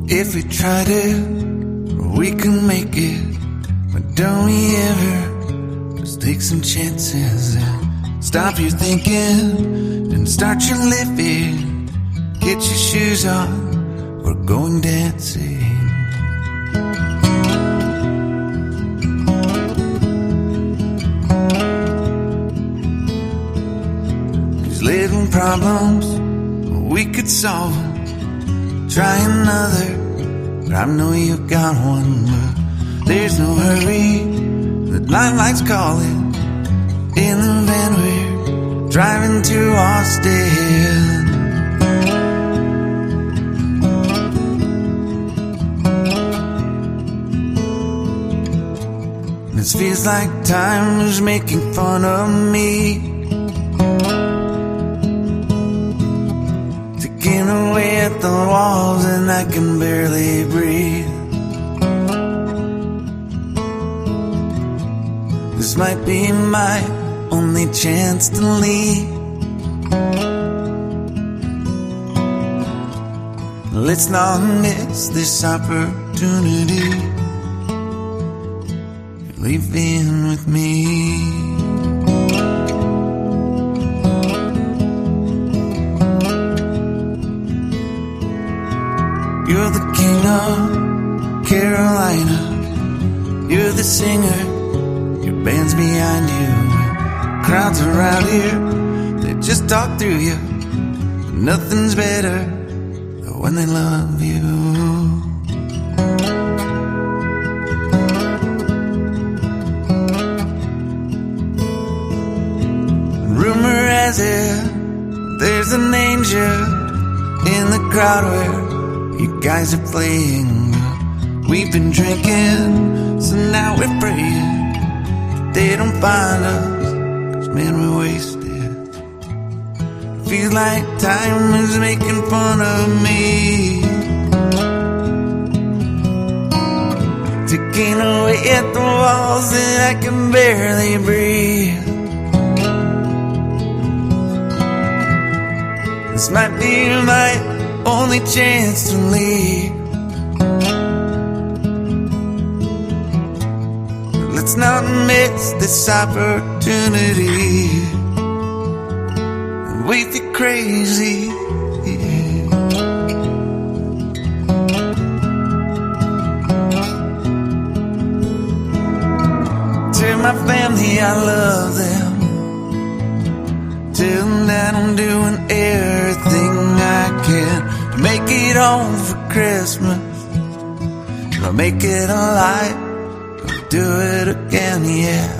If we try to, we can make it. But don't we ever just take some chances and stop your thinking and start your living. Get your shoes on, we're going dancing. These little problems, we could solve them. Try another, but I know you've got one. But there's no hurry, the light's calling. In the van we're driving to Austin. This feels like time is making fun of me, taking away at the walls and I can barely breathe. This might be my only chance to leave. Let's not miss this opportunity. Leaving with me. You're the king of Carolina. You're the singer, your band's behind you. Crowds around here, they just talk through you. Nothing's better than when they love you. Rumor has it, there's an angel in the crowd where you guys are playing. We've been drinking, so now we're praying they don't find us, 'cause man, we're wasted. Feels like time is making fun of me, taking away at the walls and I can barely breathe. This might be my only chance to leave. Let's not miss this opportunity. We feel crazy. Tell my family I love them. Tell them that I'm doing everything I can to make it home for Christmas. I'll make it alive, I'll do it again, yeah.